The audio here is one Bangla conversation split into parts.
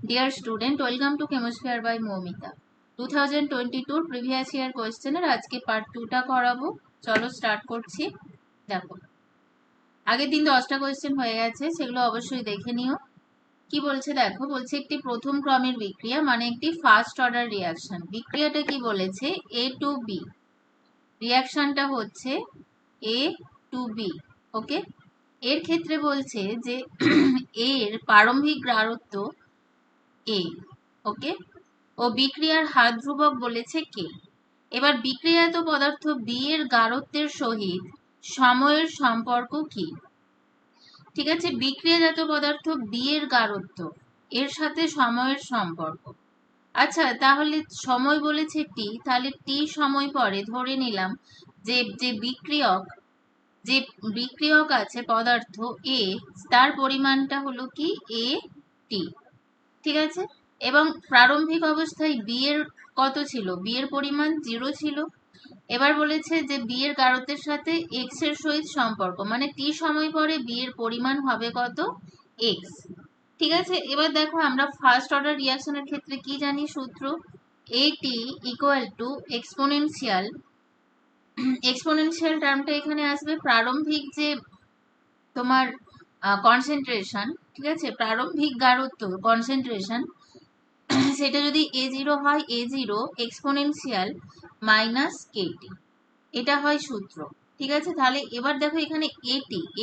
Dear student, welcome to Chemosphere by Momita. 2022 previous year question এর আজকে পার্ট 2 টা করাবো। চলো স্টার্ট করছি। দেখো, আগের দিন 10টা কোয়েশ্চেন হয়ে গেছে, সেগুলো অবশ্যই দেখে নিও। কি বলছে দেখো, বলছে একটি প্রথম ক্রমের বিক্রিয়া মানে একটি ফার্স্ট অর্ডার রিঅ্যাকশন। বিক্রিয়াটা কি বলেছে? A to B, রিঅ্যাকশনটা হচ্ছে A to B। ওকে, এর ক্ষেত্রে বলছে যে এর প্রারম্ভিক গাঢ়ত্ব A, ওকে, ও বিক্রিয়ার হার ধ্রুবক বলেছে কে। এবার বিক্রিয়াত পদার্থ বি এর গাঢ়ত্বের সহিত সময়ের সম্পর্ক কি? ঠিক আছে, বিক্রিয়াজাত পদার্থ বি এর গাঢ়ত্ব, এর সাথে সময়ের সম্পর্ক। আচ্ছা, তাহলে সময় বলেছে টি, তাহলে টি সময় পরে ধরে নিলাম যে যে বিক্রিয়ক আছে পদার্থ এ, তার পরিমাণটা হলো কি এ টি। ঠিক আছে, এবং প্রারম্ভিক অবস্থায় বি এর কত ছিল? বি এর পরিমাণ 0 ছিল। এবার বলেছে যে বি এর গাঢ়ত্বের সাথে এক্স এর সহিত সম্পর্ক, মানে টি সময় পরে বি এর পরিমাণ হবে কত? এক্স। ঠিক আছে, এবার দেখো আমরা ফার্স্ট অর্ডার রিঅ্যাকশনের ক্ষেত্রে কি জানি সূত্র? এটি ইকুয়াল টু এক্সপোনেনশিয়াল টার্মটা এখানে আসবে প্রারম্ভিক যে তোমার কনসেন্ট্রেশন, ঠিক আছে, প্রারম্ভিক গাঢ়ত্ব কনসেন্ট্রেশন, সেটা যদি A0 হয় A0 এক্সপোনেনশিয়াল মাইনাস কেটি, এটা হয় সূত্র। ঠিক আছে, তাহলে এবার দেখো এখানে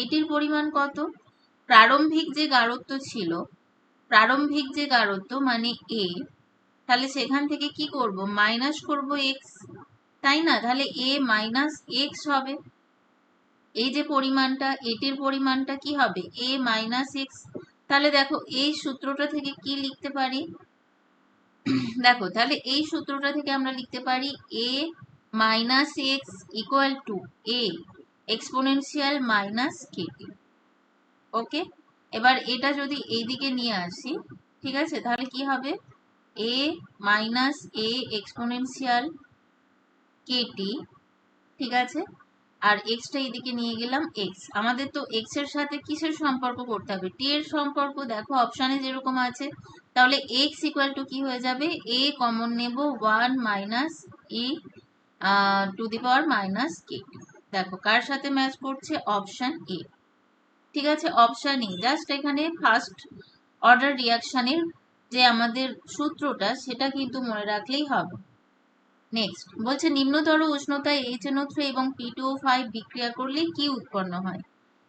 এটির পরিমাণ কত? প্রারম্ভিক যে গাঢ়ত্ব ছিল, প্রারম্ভিক যে গাঢ়ত্ব মানে এ, তাহলে সেখান থেকে কি করব? মাইনাস করব এক্স, তাই না? তাহলে এ মাইনাস এক্স হবে। এই যে পরিমাণটা, এটির পরিমাণটা কি হবে? এ মাইনাস এক্স। তাহলে দেখো এই সূত্রটা থেকে কি লিখতে পারি? দেখো, তাহলে এই সূত্রটা থেকে আমরা লিখতে পারি a minus X equal to a exponential minus K. Okay, এবার এটা যদি এইদিকে নিয়ে আসি, ঠিক আছে, তাহলে কি হবে? a minus a exponential k T, ঠিক আছে, আর এক্সটা এইদিকে নিয়ে গেলাম এক্স। আমাদের তো এক্স এর সাথে কিসের সম্পর্ক করতে হবে? টি এর সম্পর্ক। দেখো অপশানে যেরকম আছে, তাহলে এক্স ইকুয়াল টু কি হয়ে যাবে? এ কমন নেব 1 minus E to the power minus K. দেখো কার সাথে ম্যাচ করছে? Option A. ঠিক আছে, অপশান এ। জাস্ট এখানে ফার্স্ট অর্ডার রিঅ্যাকশনের যে আমাদের সূত্রটা, সেটা কিন্তু মনে রাখলেই হবে। নেক্সট বলছে নিম্নতর উষ্ণতায় HNO3 এবং P2O5 বিক্রিয়া করলে কি উৎপন্ন হয়?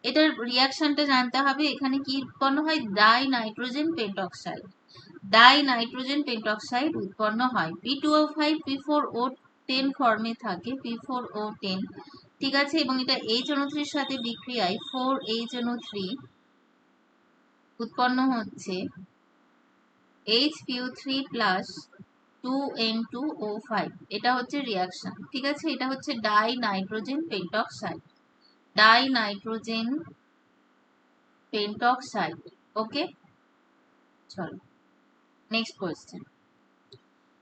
এটার রিঅ্যাকশনটা জানতে হবে। এখানে কি উৎপন্ন হয়? Die nitrogen pentoxide. Die nitrogen pentoxide উৎপন্ন হয়। P2O5 P4O10 ফর্মে থাকে, P4O10। ঠিক আছে, এবং এটা HNO3 এর সাথে বিক্রিয়ায় 4HNO3 উৎপন্ন হচ্ছে HPO3 প্লাস 2N2O5। এটা হচ্ছে রিঅ্যাকশন। ঠিক আছে, এটা হচ্ছে die nitrogen pentoxide, die nitrogen pentoxide. ওকে, চলো নেক্সট কোয়েশ্চেন।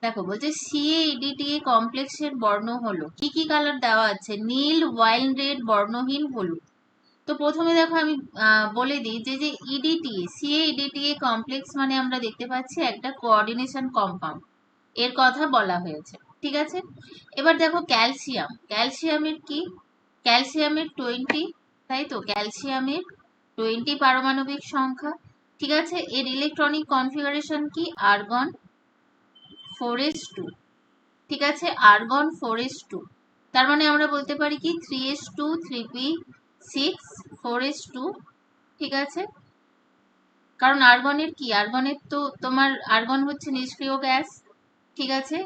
দেখো বলছে CaEDTA কমপ্লেক্সের বর্ণ হলো, কি কি কালার দেওয়া আছে? নীল, ওয়াইন রেড, বর্ণহীন, হলুদ। তো প্রথমে দেখো আমি বলে দিই যে ইডিটিএ, CaEDTA কমপ্লেক্স মানে আমরা দেখতে পাচ্ছি একটা কোঅর্ডিনেশন কম্পাউন্ড, এর কথা বলা হয়েছে। ঠিক আছে, এবার দেখো ক্যালসিয়াম, ক্যালসিয়ামের কি? ক্যালসিয়ামের 20, তাই তো, ক্যালসিয়ামের 20 পারমাণবিক সংখ্যা। ঠিক আছে, এর ইলেকট্রনিক কনফিগারেশন কি? Argon 4s2। ঠিক আছে, আর্গন 4s2, তার মানে আমরা বলতে পারি কি 3s2 3p6 4s2। ঠিক আছে, কারণ আর্গনের কি? আর্গনের তো তোমার আর্গন হচ্ছে নিষ্ক্রিয় গ্যাস। ঠিক আছে,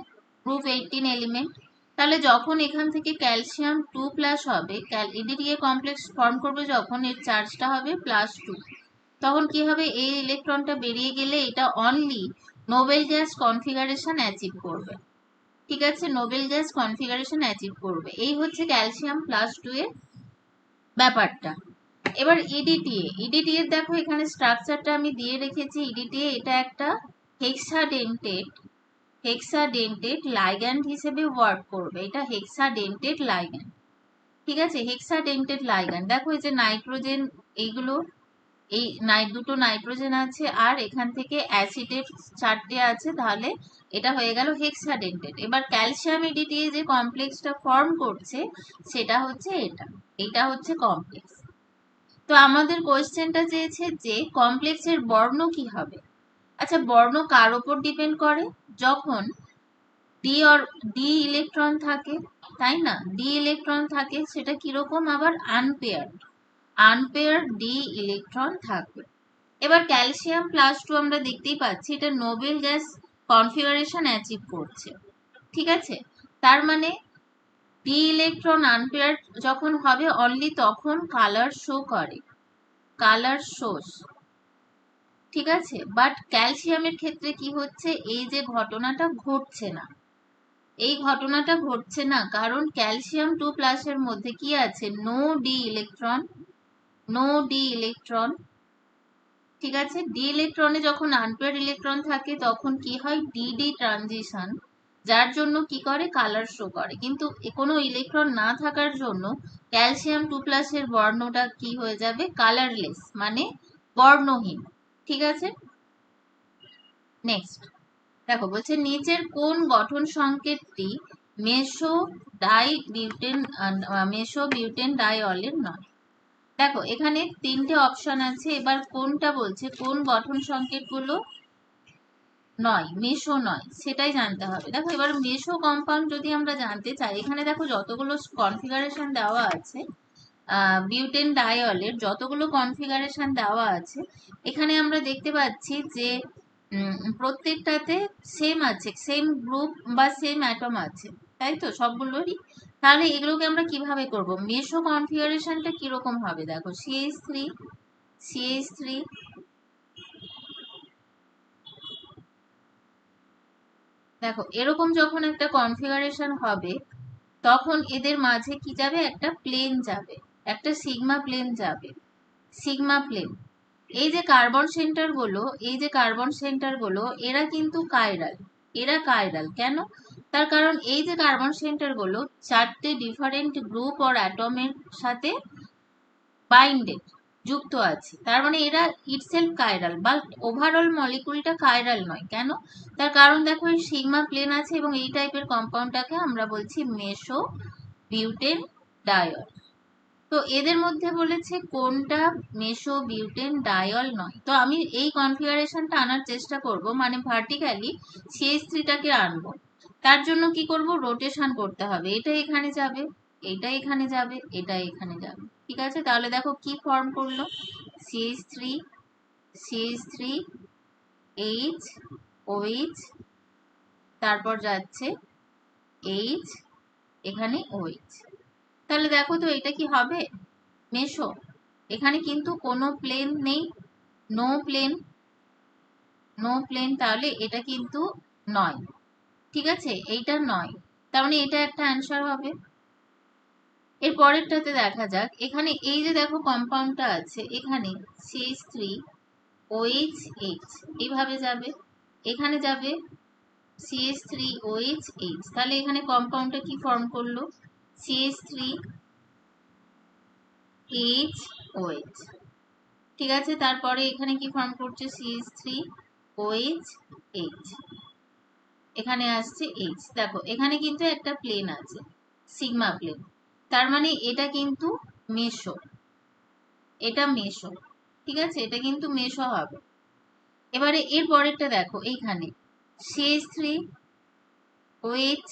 গ্রুপ 18 এলিমেন্ট। তাহলে যখন এখান থেকে ক্যালসিয়াম 2 প্লাস হবে, ইডিটিএ কমপ্লেক্স ফর্ম করবে যখন, এর চার্জটা হবে +2। তখন কি হবে? এই ইলেকট্রনটা বেরিয়ে গেলে এটা only Nobel gas configuration achieve করবে। ঠিক আছে, নোবেল গ্যাস কনফিগারেশন অ্যাচিভ করবে। এই হচ্ছে ক্যালসিয়াম +2 এর ব্যাপারটা। এবার ইডিটিএ দেখো এখানে স্ট্রাকচারটা আমি দিয়ে রেখেছি। ইডিটিএ এটা একটা হেক্সাডেন্টেড লাইগ্যান্ড হিসেবে ওয়ার্ক করবে। এটা হেক্সাডেন্টেড লাইগ্যান্ড। ঠিক আছে, হেক্সাডেন্টেড লাইগ্যান্ড। দেখো এই যে নাইট্রোজেন, এইগুলো এই দুটো নাইট্রোজেন আছে আর এখান থেকে অ্যাসিডের 4টে আছে, তাহলে এটা হয়ে গেল হেক্সাডেন্টেট। এবার ক্যালসিয়াম এডিটিয়ে যে কমপ্লেক্সটা ফর্ম করছে সেটা হচ্ছে এটা হচ্ছে কমপ্লেক্স। তো আমাদের কোয়েশ্চেনটা চেয়েছে যে কমপ্লেক্সের বর্ণ কি হবে। আচ্ছা, বর্ণ কার ওপর ডিপেন্ড করে? যখন ডি ইলেকট্রন থাকে, তাই না? ডি ইলেকট্রন থাকে, সেটা কিরকম আবার আনপেয়ার ডি ইলেকট্রন থাকবে। এবার ক্যালসিয়াম +2 আমরা দেখতেই পাচ্ছি এটা নোবেল গ্যাস কনফিগারেশন অ্যাচিভ করছে, ঠিক আছে? তার মানে ডি ইলেকট্রন আনপেয়ার যখন হবে অনলি তখন কালার শো করে, কালার শোস, ঠিক আছে? বাট ক্যালসিয়ামের ক্ষেত্রে কি হচ্ছে, এই যে ঘটনাটা ঘটছে না, এই ঘটনাটা ঘটছে না, কারণ ক্যালসিয়াম 2+ এর মধ্যে কি আছে, নো ডি ইলেকট্রন, ঠিক আছে? ডি ইলেকট্রনে যখন আনপেয়ার ইলেকট্রন থাকে তখন কি হয়, ডিডি ট্রানজিশন, যার জন্য কি করে, কালার শো করে। কিন্তু কোনো ইলেকট্রন না থাকার জন্য ক্যালসিয়াম 2+ এর বর্ণটা কি হয়ে যাবে, কালারলেস, মানে বর্ণহীন, ঠিক আছে? নেক্সট দেখো, বলছে নিচের কোন গঠন সংকেতটি মেসো বিউটেন ডাইঅলের নয়? দেখো এখানে 3টে অপশন আছে, এবার কোনটা বলছে, কোন গঠন সংকেতগুলো নয়, মেসো নয়, সেটাই জানতে হবে। দেখো এবার মেসো কম্পাউন্ড যদি আমরা জানতে চাই, এখানে দেখো যতগুলো কনফিগারেশন দেওয়া আছে, বিউটেন ডাইঅলের যতগুলো কনফিগারেশন দেওয়া আছে, এখানে আমরা দেখতে পাচ্ছি যে প্রত্যেকটাতে সেম আছে, সেম গ্রুপ বা সেম অ্যাটম আছে, তাই তো সবগুলোরই। তাহলে এগুলোকে আমরা কিভাবে করব, মেসো কনফিগারেশনটা কিরকম হবে? দেখো CH3 দেখো এরকম যখন একটা কনফিগারেশন হবে তখন এদের মাঝে কি যাবে, একটা প্লেন যাবে, একটা সিগমা প্লেন। এই যে কার্বন সেন্টারগুলো এরা কিন্তু কাইরাল কেন? তার কারণ এই যে কার্বন সেন্টারগুলো 4টে ডিফারেন্ট গ্রুপ অর অ্যাটমের সাথে বাইন্ডেড, যুক্ত আছে, তার মানে এরা ইটসেলফ কাইরাল, বাট ওভারঅল মলিকুলটা কাইরাল নয়। কেন? তার কারণ দেখো এই সিগমা প্লেন আছে এবং এই টাইপের কম্পাউন্ডটাকে আমরা বলছি মেসো বিউটেন ডায়ল। তো এদের মধ্যে বলেছে কোনটা মেসো বিউটেন ডায়ল নয়। তো আমি এই কনফিগারেশনটা আনার চেষ্টা করব, মানে ভার্টিক্যালি CH3টাকে আনবো। তার জন্য কি করব, রোটেশন করতে হবে, এটা এখানে যাবে, এটা এখানে যাবে, এটা এখানে যাবে, ঠিক আছে? তাহলে দেখো কি ফর্ম করলো, CH3 H OH, তারপর যাচ্ছে H, এখানে OH। তাহলে দেখো তো এটা কি হবে, মেসো? এখানে কিন্তু কোনো প্লেন নেই, নো প্লেন, তাহলে এটা কিন্তু নয়, ঠিক আছে? এইটা নয়, তার মানে এটা একটা অ্যান্সার হবে। এর পরেরটাতে দেখা যাক, এখানে এই যে দেখো কম্পাউন্ডটা আছে, এখানে CH3 OH এইভাবে যাবে, এখানে যাবে CH3 OH, তাহলে এখানে কম্পাউন্ডটা কি ফর্ম করলো, CH3 OH, ঠিক আছে? তারপরে এখানে কি ফর্ম করছে, CH3 OH, এখানে আসছে H। দেখো এখানে কিন্তু একটা প্লেন আছে, সিগমা প্লেন, তার মানে এটা কিন্তু মেসো, ঠিক আছে? এটা কিন্তু মেসো হবে। এবারে এর পরেরটা দেখো, এইখানে CH3 OH,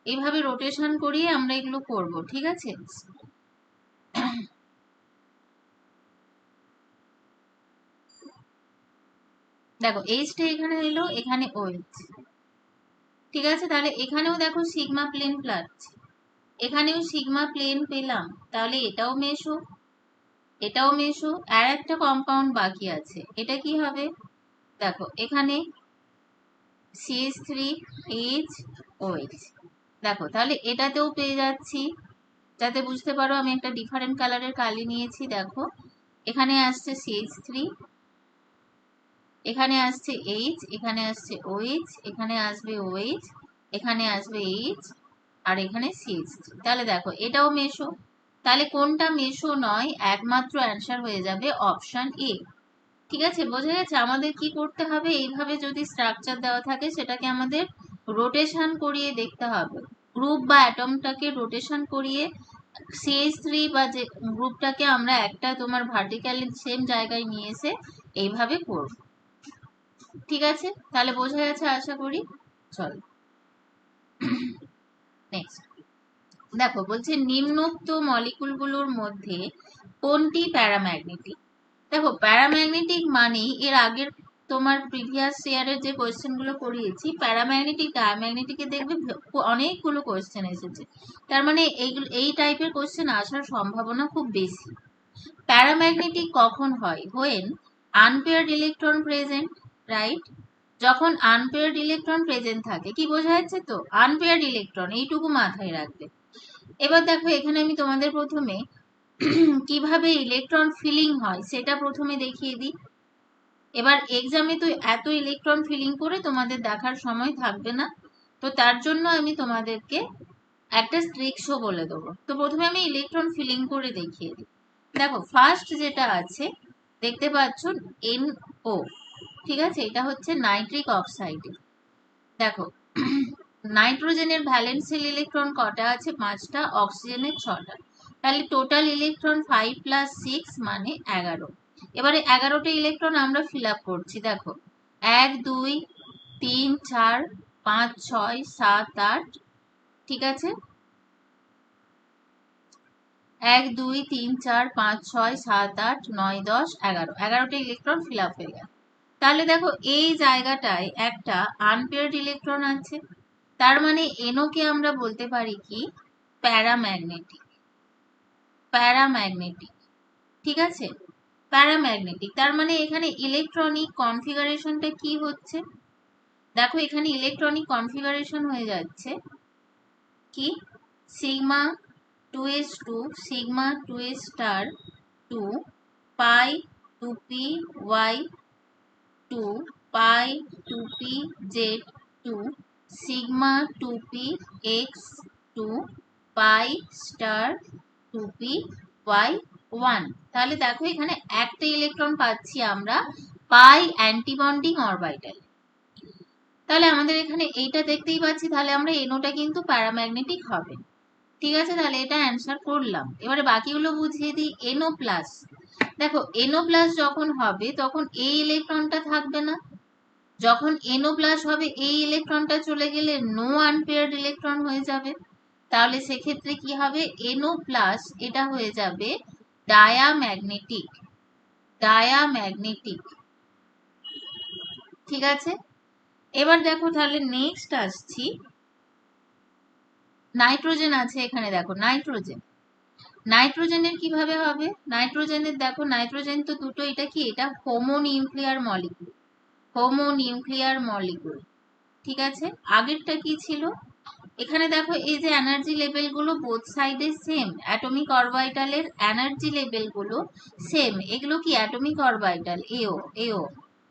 এইভাবে রোটেশন করিয়ে আমরা এগুলো করব, ঠিক আছে? দেখো Hটা এখানে এলো, এখানে OH, ঠিক আছে? তাহলে এখানেও দেখো সিগমা প্লেন প্লাস, এখানেও সিগমা প্লেন পেলাম, তাহলে এটাও মেসো। আর একটা কম্পাউন্ড বাকি আছে, এটা কি হবে, দেখো এখানে CH3 H OH, দেখো তাহলে এটাতেও পেয়ে যাচ্ছি। যাতে বুঝতে পারো আমি একটা ডিফারেন্ট কালারের কালি নিয়েছি, দেখো এখানে আসছে CH3, এখানে আসছে H, এখানে আসছে OH, এখানে আসবে OH, এখানে আসবে H, আর এখানে CH3, তাহলে দেখো এটাও মেসো। তাহলে কোনটা মেশো নয়, একমাত্র অ্যান্সার হয়ে যাবে অপশন এ। ঠিক আছে, বোঝা গেছে? আমাদের কি করতে হবে, এইভাবে যদি স্ট্রাকচার দেওয়া থাকে সেটাকে আমাদের রোটেশন করিয়ে দেখতে হবে। গ্রুপ বা অ্যাটমটাকে রোটেশন করিয়ে CH3 বা যে গ্রুপটাকে আমরা একটা তোমার ভার্টিক্যালি সেম জায়গায় নিয়ে এসে এইভাবে করব। ঠিক আছে, তাহলে বোঝা গেছে আশা করি। চল নেক্সট দেখো, বলছে নিম্নোক্ত মলিকুলগুলোর মধ্যে কোনটি প্যারাম্যাগনেটিক। দেখো, প্যারাম্যাগনেটিক মানেই এর আগের তোমার প্রিভিয়াস ইয়ারের যে কোয়েশ্চেন গুলো করিয়েছি, প্যারাম্যাগনেটিক ডায়াম্যাগনেটিকে দেখবে অনেকগুলো কোয়েশ্চেন এসেছে। তার মানে এইগুলো এই টাইপের কোয়েশ্চেন আসার সম্ভাবনা খুব বেশি। প্যারাম্যাগনেটিক কখন হয়? When unpaired electron present, right? যখন আনপেয়ার্ড ইলেকট্রন প্রেজেন্ট থাকে। কি বোঝা যাচ্ছে তো? আনপেয়ার্ড ইলেকট্রন, এইটুকু মাথায় রাখবে। এবার দেখো, এখানে আমি তোমাদের প্রথমে কিভাবে ইলেকট্রন ফিলিং হয় সেটা প্রথমে দেখিয়ে দিই। এবার এক্সামে তো এত ইলেকট্রন ফিলিং করে তোমাদের দেখার সময় থাকবে না, তো তার জন্য আমি তোমাদেরকে একটা ট্রিক্সও বলে দেবো। তো প্রথমে আমি ইলেকট্রন ফিলিং করে দেখিয়ে দিই। দেখো, ফার্স্ট যেটা আছে দেখতে পাচ্ছ NO, ঠিক আছে? এটা হচ্ছে নাইট্রিক অক্সাইড। দেখো, নাইট্রোজেনের ভ্যালেন্সিয়াল ইলেকট্রন কটা আছে? 5টা, অক্সিজেনের 6টা। তাহলে টোটাল ইলেকট্রন 5 + 6 মানে 11। এবারে 11টা ইলেকট্রন আমরা ফিল আপ করছি। দেখো, 1 2 3 4 5 6 7 8, ঠিক আছে? 1 2 3 4 5 6 7 8 9 10 11, 11টা ইলেকট্রন ফিল আপ হয়ে গেল। তাহলে দেখো, এই জায়গাটায় একটা আনপেয়ার্ড ইলেকট্রন আছে, তার মানে NO কে আমরা বলতে পারি কি? প্যারাম্যাগনেটিক। প্যারাম্যাগনেটিক, ঠিক আছে? প্যারাম্যাগনেটিক, তার মানে এখানে ইলেকট্রনিক কনফিগারেশনটা কি হচ্ছে? দেখো, এখানে ইলেকট্রনিক কনফিগারেশন হয়ে যাচ্ছে কি? Sigma 2s2 sigma 2s star 2 পাই 2p y 2 পাই 2p z 2 sigma 2p x 2 পাই স্টার 2p y 1। তাহলে দেখো, এখানে একটা ইলেকট্রন পাচ্ছি আমরা পাই অ্যান্টিবন্ডিং অরবিটাল। তাহলে আমাদের এখানে এইটা দেখতেই পাচ্ছি, তাহলে আমরা NOটা কিন্তু প্যারাম্যাগনেটিক হবে। ঠিক আছে, তাহলে এটা অ্যান্সার করলাম। এবারে বাকিগুলো বুঝিয়ে দিই। NO প্লাস, দেখো NO প্লাস যখন হবে তখন এই ইলেকট্রনটা থাকবে না। যখন NO প্লাস হবে এই ইলেকট্রনটা চলে গেলে নো আনপেয়ার্ড ইলেকট্রন হয়ে যাবে। তাহলে সেক্ষেত্রে কি হবে? NO প্লাস এটা হয়ে যাবে ডায়াম্যাগনেটিক। ডায়াম্যাগনেটিক, ঠিক আছে? এবার দেখো, তাহলে নেক্সট আসছি, নাইট্রোজেন আছে এখানে। দেখো, নাইট্রোজেন, নাইট্রোজেনের কিভাবে হবে? নাইট্রোজেনের দেখো, নাইট্রোজেন তো দুটো, এটা কি? এটা হোমোনিউক্লিয়ার মলিকুল। হোমোনিউক্লিয়ার মলিকুল, ঠিক আছে? আগেরটা কি ছিল? এখানে দেখো, এই যে এনার্জি লেভেল গুলো বোথ সাইডে সেম, অ্যাটমিক অরবিটালের এনার্জি লেভেল গুলো সেম। এগুলো কি? অ্যাটমিক অরবিটাল এও এও,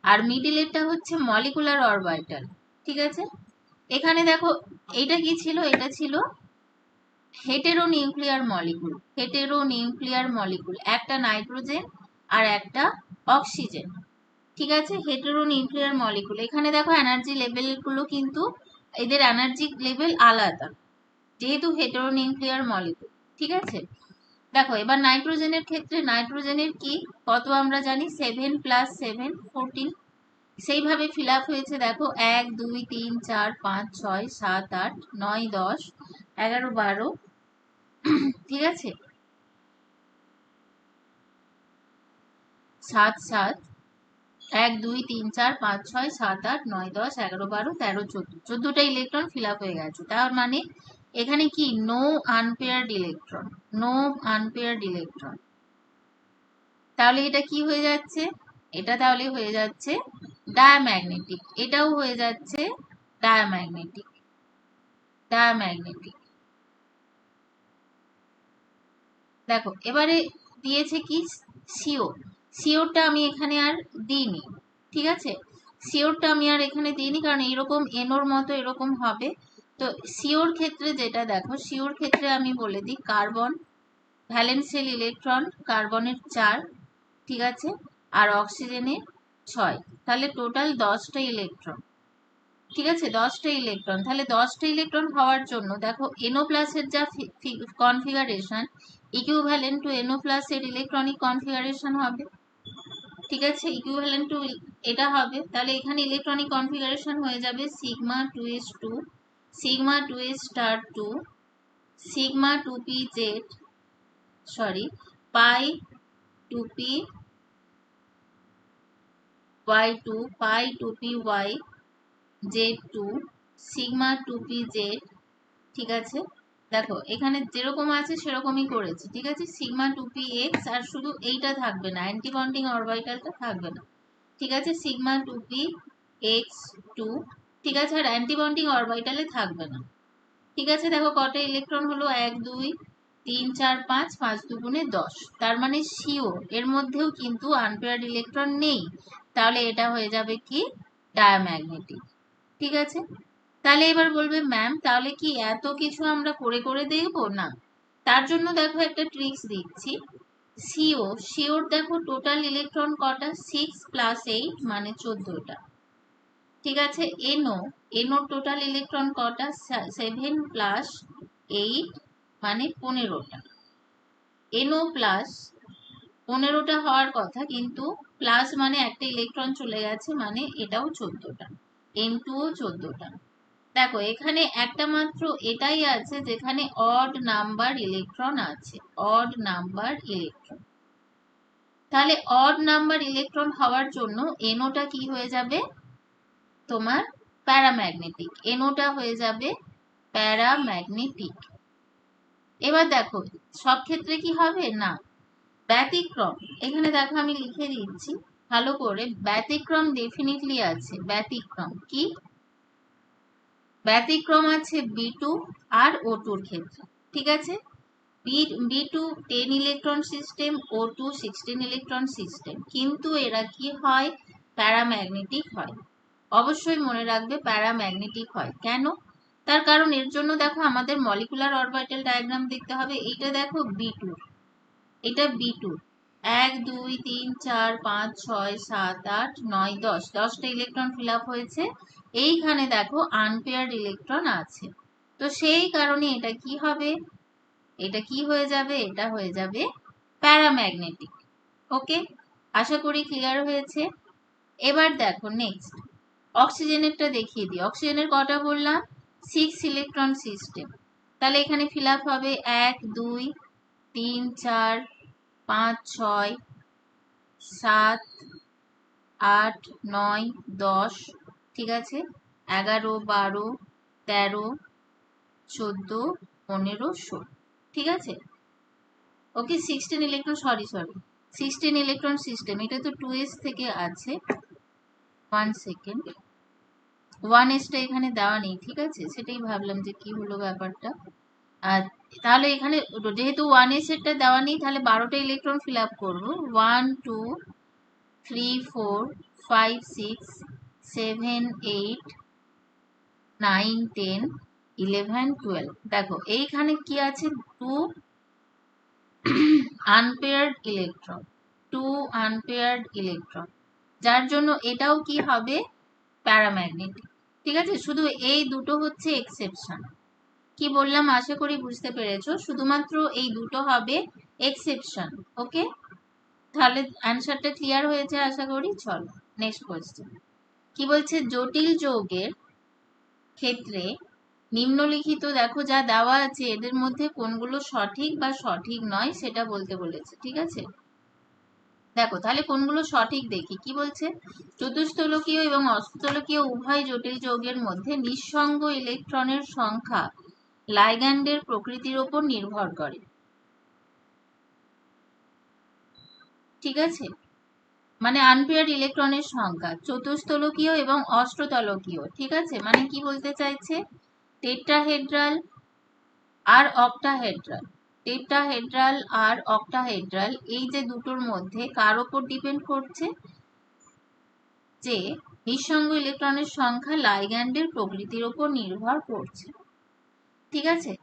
আর মিডিলেরটা হচ্ছে মলিকুলার অরবিটাল, ঠিক আছে? এখানে দেখো, এইটা কি ছিল? এটা ছিল হেটেরোনিউক্লিয়ার মলিকুল। হেটেরোনিউক্লিয়ার মলিকুল, একটা নাইট্রোজেন আর একটা অক্সিজেন, ঠিক আছে? হেটেরোনিউক্লিয়ার মলিকুল। এখানে দেখো, এনার্জি লেভেল গুলো কিন্তু এদের এনার্জি লেভেল আলাদা, যেহেতু হেটেরোনিউক্লিয়ার মলিকুল, ঠিক আছে? দেখো, এবার নাইট্রোজেনের ক্ষেত্রে, নাইট্রোজেনের কি কত আমরা জানি? 7 + 7 14। সেইভাবে ফিল আপ হয়েছে। দেখো, 1 2 3 4 5 6 7 8 9 10 11 12, ঠিক আছে? 7 7 1 2 3 4 5 6 7 8 9 10 11 12 13 14, 14টা ইলেকট্রন ফিল আপ হয়ে গেছে। তার মানে এখানে কি? No unpaired electron. No unpaired electron. তাহলে এটা কি হয়ে যাচ্ছে? এটা তাহলে হয়ে যাচ্ছে ডায়াম্যাগনেটিক। এটাও হয়ে যাচ্ছে ডায়াম্যাগনেটিক। ডায়াম্যাগনেটিক, দেখো এবারে দিয়েছে কি? সিও। সিওরটা আমি এখানে আর দিইনি, ঠিক আছে? সিওরটা আমি আর এখানে দিইনি, কারণ এরকম এনোর মতো এরকম হবে। তো সিওর ক্ষেত্রে যেটা দেখো, সিওর ক্ষেত্রে আমি বলে দিই কার্বন, ভ্যালেন্সিয়াল ইলেকট্রন কার্বনের 4, ঠিক আছে, আর অক্সিজেনের 6, তাহলে টোটাল 10টা ইলেকট্রন, ঠিক আছে, 10টা ইলেকট্রন। তাহলে 10টা ইলেকট্রন হওয়ার জন্য দেখো NO প্লাসের যা কনফিগারেশন ইকুইভ্যালেন্ট টু NO প্লাসের ইলেকট্রনিক কনফিগারেশন হবে, ঠিক আছে, ইকুইভ্যালেন্ট টু এটা হবে। তাহলে এখানে ইলেকট্রনিক কনফিগারেশন হয়ে যাবে sigma 2s2, sigma 2s star 2, sigma 2pz, sorry, pi 2p y2, pi 2py z2, sigma 2pz, ঠিক আছে। দেখো এখানে যেরকম আছে সেরকমই করেছি, ঠিক আছে, সিগমা 2px, আর শুধু এইটা থাকবে না, অ্যান্টি বন্ডিং অরবিটালটা থাকবে না, ঠিক আছে, সিগমা 2px2, ঠিক আছে, আর অ্যান্টি বন্ডিং অরবিটালে থাকবে না, ঠিক আছে। দেখো কটা ইলেকট্রন হলো, 1 2 3 4 5, 5 দুগুণে 10, তার মানে শিওর এর মধ্যেও কিন্তু আনপেয়ার্ড ইলেকট্রন নেই, তাহলে এটা হয়ে যাবে কি ডায়াম্যাগনেটিক, ঠিক আছে। তাহলে এবার বলবে ম্যাম তাহলে কি এত কিছু আমরা করে করে দেখবো? না, তার জন্য দেখো একটা ট্রিক্স দিচ্ছি। শিওর দেখো টোটাল ইলেকট্রন কটা, 6 + 8 মানে 14টা, ঠিক আছে। এনো টোটাল ইলেকট্রন কটা, 7 + 8 মানে 15টা। এনও প্লাস 15টা হওয়ার কথা, কিন্তু প্লাস মানে একটা ইলেকট্রন চলে গেছে, মানে এটাও 14টা, N2ও 14টা। দেখো এখানে একটা মাত্র এটাই আছে যেখানে অড নাম্বার ইলেকট্রন আছে, অড নাম্বার ইলেকট্রন। তাহলে অড নাম্বার ইলেকট্রন হওয়ার জন্য এনোটা কি হয়ে যাবে তোমার প্যারাম্যাগনেটিক, এনোটা হয়ে যাবে প্যারাম্যাগনেটিক। এবার দেখো সব ক্ষেত্রে কি হবে না, ব্যতিক্রম, এখানে দেখো আমি লিখে দিচ্ছি ভালো করে, ব্যতিক্রম ডেফিনিটলি আছে। ব্যতিক্রম কি, ব্যতিক্রম আছে B2 আর O2 ক্ষেত্রে, ঠিক আছে। B2 10 electron system, O2 16 electron system, কিন্তু এরা কি হয়, প্যারাম্যাগনেটিক হয়। অবশ্যই মনে রাখবে প্যারাম্যাগনেটিক হয়। কেন? তার কারণ এর জন্য দেখো আমাদের মলিকুলার অরবিটাল ডায়াগ্রাম দেখতে হবে। এইটা দেখো B2, এটা B2, 1 2 3 4 5 6 7 8 9 10, 10টা ইলেকট্রন ফিল আপ হয়েছে। এইখানে দেখো আনপেয়ার্ড ইলেকট্রন আছে, তো সেই কারণে এটা কি হবে, এটা কি হয়ে যাবে, এটা হয়ে যাবে প্যারাম্যাগনেটিক। ওকে, আশা করি ক্লিয়ার হয়েছে। এবার দেখো নেক্সট অক্সিজেনেরটা দেখিয়ে দিই। অক্সিজেনের কটা বললাম, 6 ইলেকট্রন সিস্টেম, তাহলে এখানে ফিল আপ হবে 1 2 3 4 5 6 7 8 9 10, ঠিক আছে, 11 12 13 14 15 16, ঠিক আছে। ওকে, 16 ইলেকট্রন, সরি 16 ইলেকট্রন সিস্টেম, এটা তো 2s থেকে আছে, 1 সেকেন্ড, 1sটা এখানে দেওয়া নেই, ঠিক আছে, সেটাই ভাবলাম যে কি হলো ব্যাপারটা। আর তাহলে এখানে যেহেতু 1s এরটা দেওয়া নেই, তাহলে 12টা ইলেকট্রন ফিল আপ করবো, 1 2 3 4 5 6 7 8 9 10 11 12। দেখো এইখানে কি আছে, 2 আনপেয়ার্ড ইলেকট্রন, 2 আনপেয়ার্ড ইলেকট্রন, যার জন্য এটাও কি হবে প্যারাম্যাগনেটিক, ঠিক আছে। শুধু এই দুটো হচ্ছে এক্সেপশন। কি বললাম আশা করি বুঝতে পেরেছো, শুধুমাত্র এই দুটো হবে এক্সেপশন। ওকে, তাহলে অ্যান্সারটা ক্লিয়ার হয়েছে আশা করি। চলো নেক্সট কোয়েশ্চেন। কি বলছে, জটিল যৌগের ক্ষেত্রে নিম্নলিখিত, দেখো যা দেওয়া আছে এদের মধ্যে কোনগুলো সঠিক বা সঠিক নয় সেটা বলতে বলেছে, ঠিক আছে। দেখো তাহলে কোনগুলো সঠিক দেখি। কি বলছে, চতুস্থলকীয় এবং অষ্টস্থলকীয় উভয় জটিল যৌগের মধ্যে নিঃসঙ্গ ইলেকট্রনের সংখ্যা লাইগ্যান্ডের প্রকৃতির উপর নির্ভর করে, ঠিক আছে। মানে আনপেয়ার্ড ইলেকট্রনের সংখ্যা চতুস্থলকীয় এবং অষ্টতলকীয়, ঠিক আছে। মানে কি বলতে চাইছে, টেট্রাহেড্রাল আর অক্টাহেড্রাল, টেট্রাহেড্রাল আর অক্টাহেড্রাল এই যে দুটোর মধ্যে কার উপর ডিপেন্ড করছে, যে নিঃসঙ্গ ইলেকট্রনের সংখ্যা লাইগ্যান্ডের প্রকৃতির উপর নির্ভর করছে, ঠিক আছে।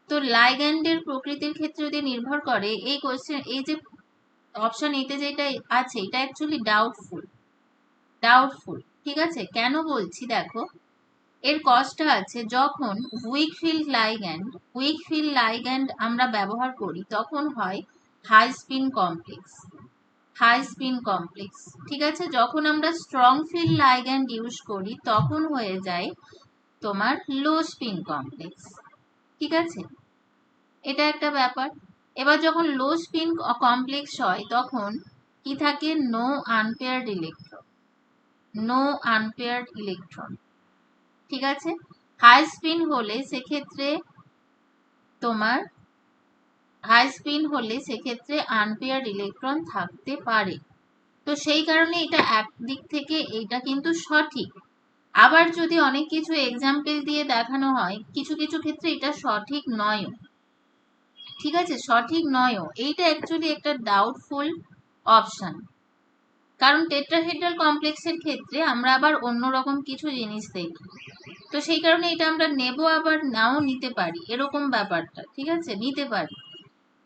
তো লাইগ্যান্ডের প্রকৃতির ক্ষেত্রে যদি নির্ভর করে, এই কোশ্চেন, এই যে অপশন এতে যেটা আছে এটা অ্যাকচুয়ালি ডাউটফুল। ঠিক আছে, কেন বলছি দেখো, এর কজটা আছে, যখন উইক ফিল্ড লাইগ্যান্ড আমরা ব্যবহার করি তখন হয় হাই স্পিন কমপ্লেক্স। ঠিক আছে, যখন আমরা স্ট্রং ফিল্ড লাইগ্যান্ড ইউজ করি তখন হয়ে যায় তোমার লো স্পিন কমপ্লেক্স। ঠিক আছে, এটা একটা ব্যাপার। এবার যখন লো স্পিন কমপ্লেক্স হয় তখন কি থাকে, নো আনপেয়ার্ড ইলেকট্রন। ঠিক আছে, হাই স্পিন হলে সেক্ষেত্রে আনপেয়ার্ড ইলেকট্রন থাকতে পারে। তো সেই কারণে এটা একদিক থেকে এটা কিন্তু সঠিক। আবার যদি অনেক কিছু এক্সাম্পল দিয়ে দেখানো হয়, কিছু কিছু ক্ষেত্রে এটা সঠিক নয়ও। ঠিক আছে, সঠিক নয়ও, এইটা অ্যাকচুয়ালি একটা ডাউটফুল অপশন। কারণ টেট্রাহেড্রাল কমপ্লেক্সের ক্ষেত্রে আমরা আবার অন্যরকম কিছু জিনিস দেখি, তো সেই কারণে এটা আমরা নেব, আবার নাও নিতে পারি, এরকম ব্যাপারটা। ঠিক আছে, নিতে পারি।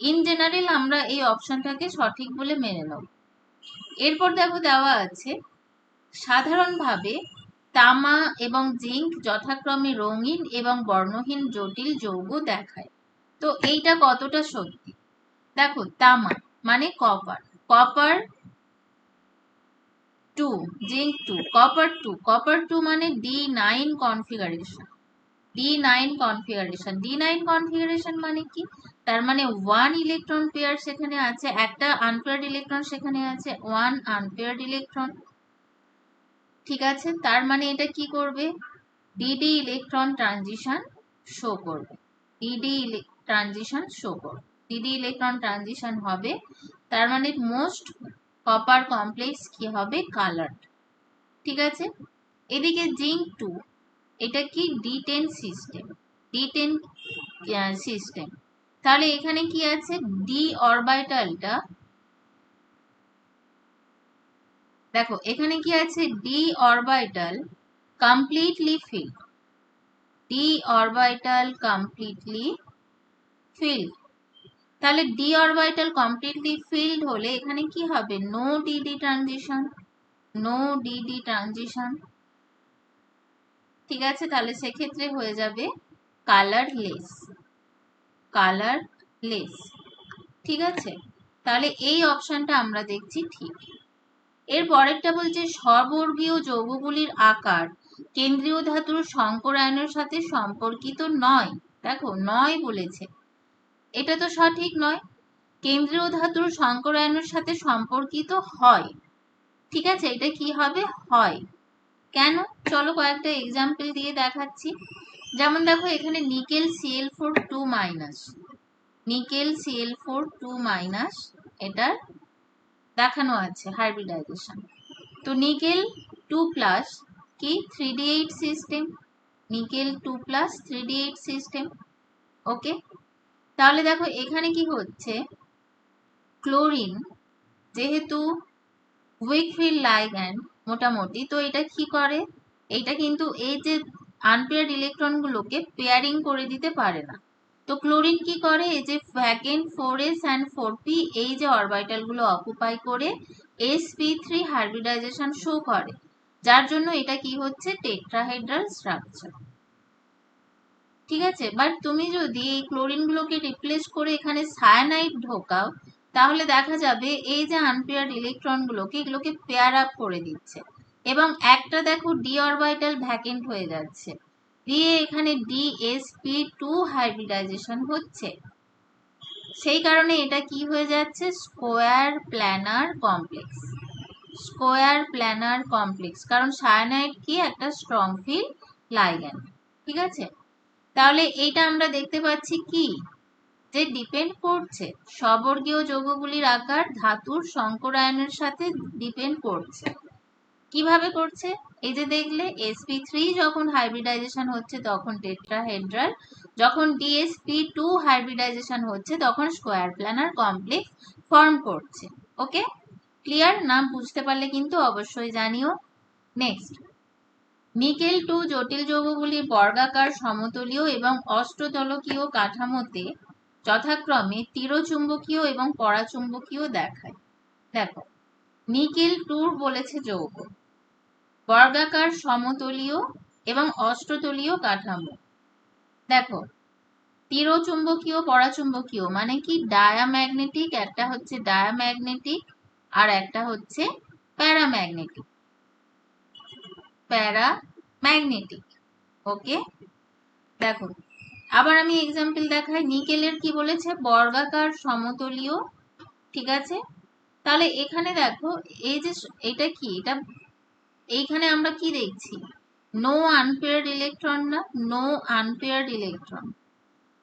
ইন জেনারেল আমরা এই অপশনটাকে সঠিক বলে মেনে নেব। এরপর দেখো দেওয়া আছে, সাধারণভাবে তামা এবং জিঙ্ক যথাক্রমে রঙিন এবং বর্ণহীন জটিল যৌগ দেখায়। তো এইটা কতটা সত্যি? দেখো, তামা মানে কপার 2, জিঙ্ক 2, কপার 2 মানে D9 কনফিগারেশন মানে কি? তার মানে 1 ইলেকট্রন পেয়ার সেখানে আছে, একটা আনপেয়ার্ড ইলেকট্রন সেখানে আছে, 1 আনপেয়ার্ড ইলেকট্রন। ঠিক আছে, তার মানে এটা কি করবে, DD ইলেকট্রন ট্রানজিশন শো করবে। DD ইলেকট্রন ট্রানজিশন হবে, তার মানে মোস্ট কপার কমপ্লেক্স কি হবে, কালার্ড। ঠিক আছে, এদিকে জিঙ্ক 2, এটা কি D10 সিস্টেম। তাহলে এখানে কি আছে, ডি অরবিটালটা, দেখো এখানে কি আছে, ডি অরবিটাল কমপ্লিটলি ফিল্ড। তাহলে ডি অরবিটাল কমপ্লিটলি ফিল্ড হলে এখানে কি হবে, নো ডিডি ট্রানজিশন। ঠিক আছে, তাহলে সেক্ষেত্রে হয়ে যাবে কালারলেস। ঠিক আছে, তাহলে এই অপশনটা আমরা দেখছি ঠিক। এর পরেরটা বলছে, স্ববর্গীয় যৌগগুলির আকার কেন্দ্রীয় ধাতুর সংকরায়নের সাথে সম্পর্কিত নয়। দেখো, নয় বলেছে, এটা তো সঠিক নয়। কেন্দ্রীয় ধাতুর সংকরায়নের সাথে সম্পর্কিত হয়। ঠিক আছে, এটা কি হবে, হয়। কেন, চলো কয়েকটা এক্সাম্পল দিয়ে দেখাচ্ছি। যেমন দেখো, এখানে নিকেল Cl4 2 মাইনাস এটার দেখানো আছে হাইব্রিডাইজেশন। তো নিকেল 2 প্লাস কি 3D8 সিস্টেম। ওকে, তাহলে দেখো এখানে কি হচ্ছে, ক্লোরিন যেহেতু উইক ফিল্ড লাইগ্যান্ড মোটামুটি, তো এটা কি করে, এটা কিন্তু এই যে আনপেয়ার্ড ইলেকট্রন গুলোকে পেয়ারিং করে দিতে পারে না। তো ক্লোরিন কি করে, এই যে ভ্যাকেন্ট 4s and 4p এই যে অরবিটাল গুলো অকুপাই করে sp3 হাইব্রিডাইজেশন শো করে, যার জন্য এটা কি হচ্ছে, টেট্রাহেড্রাল স্ট্রাকচার। ঠিক আছে, বাট তুমি যদি এই ক্লোরিন গুলোকে রিপ্লেস করে এখানে সায়ানাইড ঢোকাও, তাহলে দেখা যাবে এই যে আনপেয়ার্ড ইলেকট্রন গুলোকে এগুলোকে পেয়ার আপ করে দিচ্ছে, এবং একটা দেখো ডি অরবিটাল ভ্যাকেন্ট হয়ে যাচ্ছে, দিয়ে এখানে DsP2 হাইব্রিডাইজেশন হচ্ছে। সেই কারণে এটা কি হয়ে যাচ্ছে, স্কোয়ার প্ল্যানার কমপ্লেক্স, কারণ সায়ানাইড কি একটা স্ট্রং ফিল্ড লাইগ্যান্ড। ঠিক আছে, তাহলে এইটা আমরা দেখতে পাচ্ছি কি, যে ডিপেন্ড করছে, স্ববর্গীয় যৌগগুলির আকার ধাতুর সংকরায়নের সাথে ডিপেন্ড করছে। কিভাবে করছে, এই যে দেখলে sp3 যখন হাইব্রিডাইজেশন হচ্ছে তখন টেট্রাহেড্রাল, যখন DsP2 হাইব্রিডাইজেশন হচ্ছে তখন স্কোয়ার প্ল্যানার কমপ্লেক্স ফর্ম করছে। ওকে, ক্লিয়ার না? বুঝতে পারলে কিন্তু অবশ্যই জানিও। নেক্সট, নিকেল 2 জটিল যৌগগুলির বর্গাকার সমতলীয় এবং অষ্টতলকীয় কাঠামোতে যথাক্রমে তীরচুম্বকীয় এবং পরাচুম্বকীয় দেখায়। দেখো, নিকেল 2 বলেছে যৌগ, বর্গাকার সমতলীয় এবং অষ্টতলীয় কাঠামো। দেখো, তীরচুম্বকীয় পরাচুম্বকীয় মানে কি? ডায়াম্যাগনেটিক, একটা হচ্ছে ডায়াম্যাগনেটিক আর একটা হচ্ছে প্যারাম্যাগনেটিক। প্যারাম্যাগনেটিক, ওকে। দেখো, আবার আমি এক্সাম্পল দেখাই। নিকেলের কি বলেছে? বর্গাকার সমতলীয়, ঠিক আছে। তাহলে এখানে দেখো, এই যে এটা কি, এটা এইখানে আমরা কি দেখছি? নো আনপেয়ার্ড ইলেকট্রন না? No unpaired electron.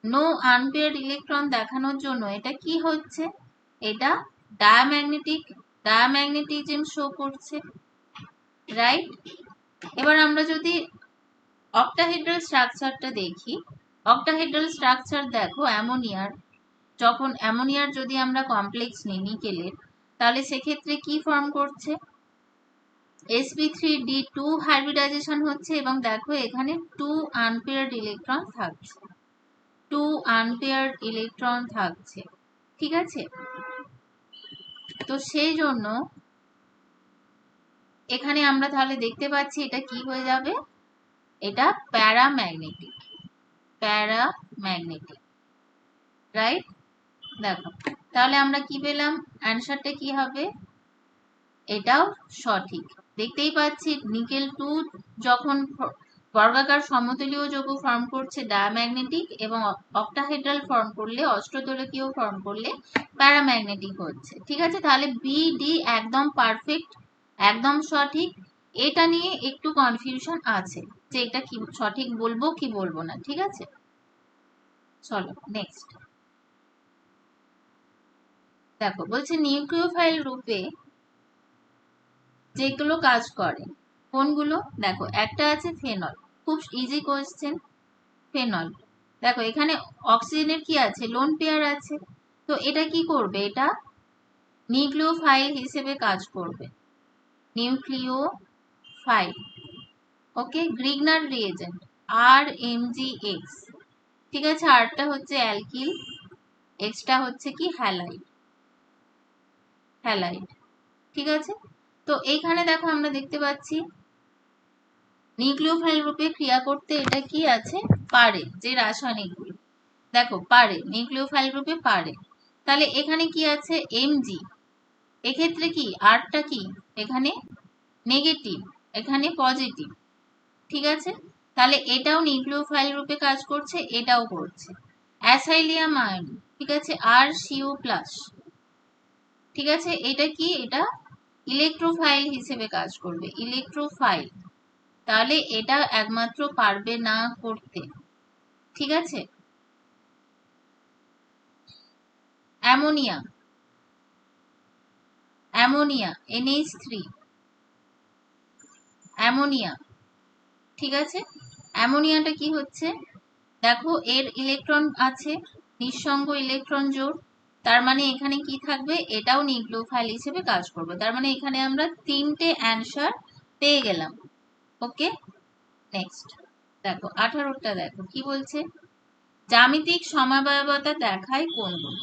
No unpaired electron দেখানোর জন্য এটা কি হচ্ছে? এটা ডায়াম্যাগনেটিজম শো করছে, রাইট? এবার আমরা যদি অক্টাহেড্রাল স্ট্রাকচারটা দেখি, অক্টাহেড্রাল স্ট্রাকচার দেখো অ্যামোনিয়ার, যখন অ্যামোনিয়ার যদি আমরা কমপ্লেক্স নিই নিকেলের, তাহলে সেক্ষেত্রে কি ফর্ম করছে? sp3d2 হাইব্রিডাইজেশন হচ্ছে এবং দেখো এখানে 2 আনপেয়ার্ড ইলেকট্রন থাকছে, 2 আনপেয়ার্ড ইলেকট্রন থাকছে, ঠিক আছে। তো সেই জন্য এখানে আমরা তাহলে দেখতে পাচ্ছি এটা কি হয়ে যাবে? এটা প্যারাম্যাগনেটিক, প্যারাম্যাগনেটিক, রাইট? দেখো, তাহলে আমরা কি পেলাম? অ্যান্সারটা কি হবে? এটাও সঠিক। দেখতেই পাচ্ছি নিকেল 2 যখন বর্গাকার সমতলীয় যৌগ ফর্ম করছে ডায়াম্যাগনেটিক, এবং অক্টাহেড্রাল ফর্ম করলে, অষ্টতলকীয় ফর্ম করলে প্যারাম্যাগনেটিক হচ্ছে, ঠিক আছে। তাহলে বি ডি একদম পারফেক্ট, একদম সঠিক। এটা নিয়ে একটু কনফিউশন আছে যে এটা কি সঠিক বলবো কি বলবো না, ঠিক আছে। চলো নেক্সট। দেখো, বলছে নিউক্লিওফাইল রূপে যেগুলো কাজ করে, কোনগুলো? দেখো, একটা আছে ফেনল, খুব ইজি কোয়েশ্চেন। ফেনল, দেখো এখানে অক্সিজেনের কি আছে? লোন পেয়ার আছে, তো এটা কি করবে? এটা নিউক্লিওফাইল হিসেবে কাজ করবে, নিউক্লিওফাইল, ওকে। গ্রিগনার রিএজেন্ট RMgX, ঠিক আছে। আরটা হচ্ছে অ্যালকিল, এক্সটা হচ্ছে কি? হ্যালাইড, হ্যালাইড, ঠিক আছে। তো এইখানে দেখো আমরা দেখতে পাচ্ছি নিউক্লিওফাইল রূপে ক্রিয়া করতে এটা কি আছে? পারে, যে রাসায়নিকগুলো দেখো পারে, নিউক্লিওফাইল রূপে পারে। তাহলে এখানে কি আছে? Mg, এক্ষেত্রে কি আরটা কি? এখানে নেগেটিভ, এখানে পজিটিভ, ঠিক আছে। তাহলে এটাও নিউক্লিওফাইল রূপে কাজ করছে, এটাও করছে। অ্যাসাইলিয়াম আয়ন, ঠিক আছে, RCO+, ঠিক আছে। এটা কি? এটা ইলেকট্রোফাইল হিসেবে কাজ করবে, ইলেকট্রোফাইল। তাহলে এটা একমাত্র পারবে না করতে, ঠিক আছে। অ্যামোনিয়া, অ্যামোনিয়া NH3, অ্যামোনিয়া, ঠিক আছে। অ্যামোনিয়াটা কি হচ্ছে? দেখো এর ইলেকট্রন আছে, নিঃসঙ্গ ইলেকট্রন জোড়, তার মানে এখানে কি থাকবে? এটাও নিউক্লিওফাইল হিসেবে কাজ করবে। তার মানে এখানে আমরা 3টে অ্যান্সার পেয়ে গেলাম, ওকে। নেক্সট দেখো 18টা, দেখো কি বলছে? জ্যামিতিক সমাবয়বতা দেখায় কোনগুলো?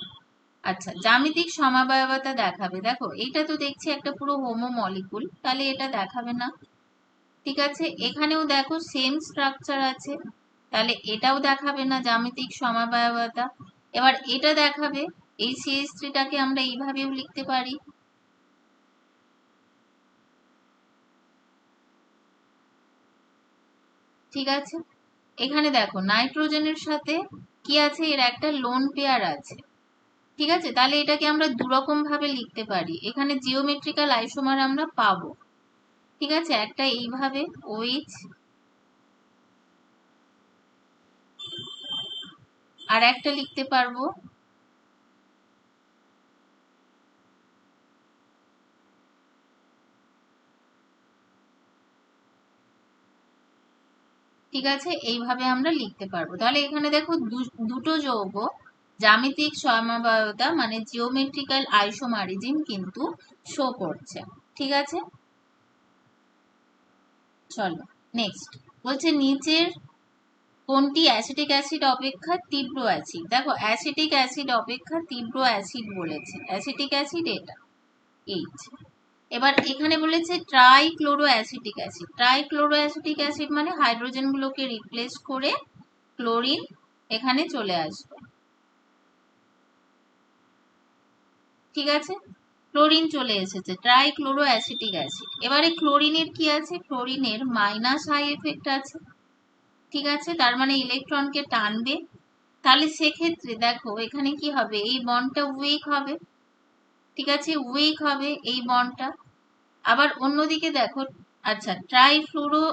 আচ্ছা, জ্যামিতিক সমাবয়বতা দেখাবে, দেখো এটা তো দেখছি একটা পুরো হোমো মলিকুল, তাহলে এটা দেখাবে না, ঠিক আছে। এখানেও দেখো সেম স্ট্রাকচার আছে, তাহলে এটাও দেখাবে না জ্যামিতিক সমাবয়বতা। এবার এটা দেখাবে, এই CH3টাকে আমরা এইভাবেও লিখতে পারি, ঠিক আছে। এখানে দেখো নাইট্রোজেনের সাথে কি আছে? এর একটা লোন পেয়ার আছে, ঠিক আছে। তাহলে এটাকে আমরা দুরকম ভাবে লিখতে পারি, এখানে জিওমেট্রিক্যাল আইসোমার আমরা পাবো, ঠিক আছে। একটা এইভাবে OH, আর একটা লিখতে পারবো ঠিক আছে, এইভাবে আমরা লিখতে পারবো। তাহলে এখানে দেখো দুটো যৌগ জ্যামিতিক সমবায়তা মানে জিওমেট্রিক্যাল আইসোমারিজম কিন্তু শো করছে, ঠিক আছে। চলো নেক্সট বলছে নিচের কোনটি অ্যাসিটিক অ্যাসিড অপেক্ষা তীব্র অ্যাসিড? দেখো অ্যাসিটিক অ্যাসিড অপেক্ষা তীব্র অ্যাসিড বলেছে, অ্যাসিটিক অ্যাসিড এটা এইচ। এবার এখানে বলেছে trichloro acetic acid. Trichloro acetic acid মানে হাইড্রোজেন গুলোকে রিপ্লেস করে ক্লোরিন এখানে চলে আসবে, ঠিক আছে, ক্লোরিন চলে এসেছে, ট্রাইক্লোরো অ্যাসিটিক অ্যাসিড। এবারে ক্লোরিনের কি আছে? ক্লোরিনের মাইনাস আই এফেক্ট আছে, ঠিক আছে, তার মানে ইলেকট্রনকে টানবে। তাহলে সেক্ষেত্রে দেখো এখানে কি হবে, এই বন্ডটা উইক হবে, ঠিক আছে, উইক হবে এই বন্ডটা। আবার অন্যদিকে দেখো, আচ্ছা ট্রাইফ্লুরো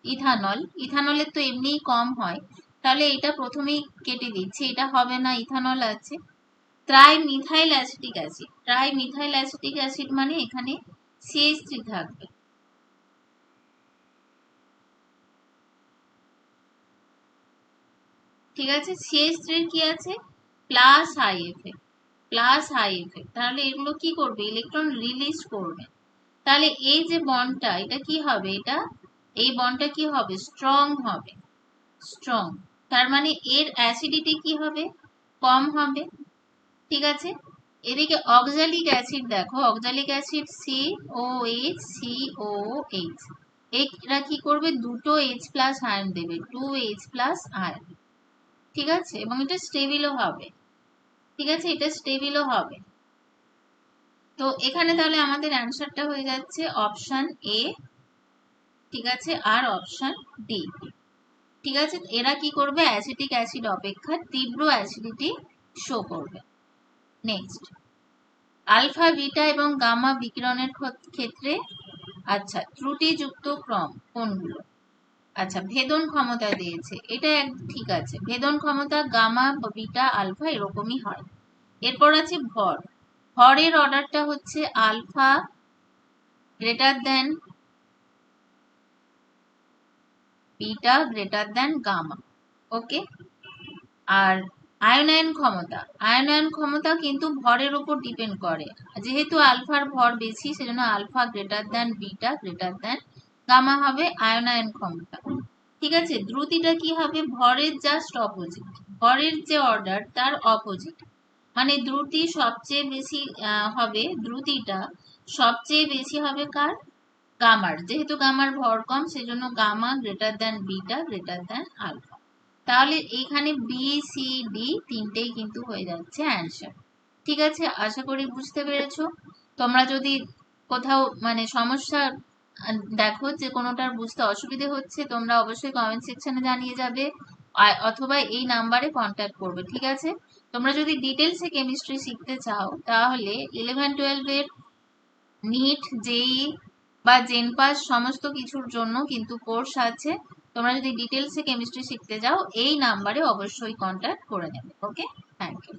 ইথানল, ইথানলের তো এমনিই কম হয়, তাহলে এটা প্রথমেই কেটে দিচ্ছি, এটা হবে না, ইথানল আছে। Try methyl acetic acid, try methyl acetic acid মানে এখানে CH3 থাকবে, ঠিক আছে, CH3 এর কি আছে? Plus I effect, plus I effect, তাহলে এগুলো কি করবে? ইলেকট্রন রিলিজ করবে। তাহলে এই যে বন্ডটা এটা কি হবে? এটা এই বন্ডটা কি হবে? স্ট্রং হবে, স্ট্রং, তার মানে এর অ্যাসিডিটি কি হবে? কম হবে, ঠিক আছে। এদিকে অক্সালিক অ্যাসিড দেখো, অক্সালিক অ্যাসিড COH COH, এরা কি করবে? দুটো H প্লাস আয়ন দেবে, 2H প্লাস আয়ন, ঠিক আছে, এবং এটা স্টেবিলও হবে, ঠিক আছে, এটা স্টেবিলও হবে। তো এখানে তাহলে আমাদের অ্যান্সারটা হয়ে যাচ্ছে অপশন এ, ঠিক আছে, আর অপশন ডি, ঠিক আছে। এরা কি করবে? অ্যাসিটিক অ্যাসিড অপেক্ষা তীব্র অ্যাসিডিটি শো করবে। নেক্সট, আলফা বিটা এবং গামা বিকিরণের ক্ষেত্রে আচ্ছা ত্রুটিযুক্ত ক্রম কোনগুলো? আচ্ছা ভেদন ক্ষমতা দিয়েছে, এটা ঠিক আছে, ভেদন ক্ষমতা গামা বিটা আলফা এরকমই হয়। এরপর আছে ভর, ভরের অর্ডারটা হচ্ছে alpha greater than beta greater than gamma, okay. আর আয়নায়ন ক্ষমতা, আয়নায়ন ক্ষমতা কিন্তু ভরের উপর ডিপেন্ড করে, যেহেতু আলফার ভর বেশি সেজন্য alpha greater than beta greater than gamma হবে আয়নায়ন ক্ষমতা, ঠিক আছে। দ্রুতিটা কি হবে? ভরের জাস্ট অপোজিট, ভরের যে অর্ডার তার অপোজিট, মানে দ্রুতি সবচেয়ে বেশি হবে, দ্রুতিটা সবচেয়ে বেশি হবে কার? গামার, যেহেতু গামার ভর কম সেজন্য gamma greater than beta greater than alpha. তাহলে এখানে বি সি ডি তিনটেই কিন্তু হয়ে যাচ্ছে অ্যান্সার, ঠিক আছে। আশা করি বুঝতে পেরেছো। তোমরা যদি কোথাও মানে সমস্যা দেখো যে কোনোটার বুঝতে অসুবিধে হচ্ছে, তোমরা অবশ্যই কমেন্ট সেকশনে জানিয়ে যাবে, অথবা এই নাম্বারে কন্ট্যাক্ট করবে, ঠিক আছে। তোমরা যদি ডিটেলসে কেমিস্ট্রি শিখতে চাও তাহলে 11-12 এর নিট জেই বা জেনপাস সমস্ত কিছুর জন্য কিন্তু কোর্স আছে। তোমরা যদি ডিটেলসে কেমিস্ট্রি শিখতে যাও এই নাম্বারে অবশ্যই কন্ট্যাক্ট করে নেবে, ওকে। Thank you.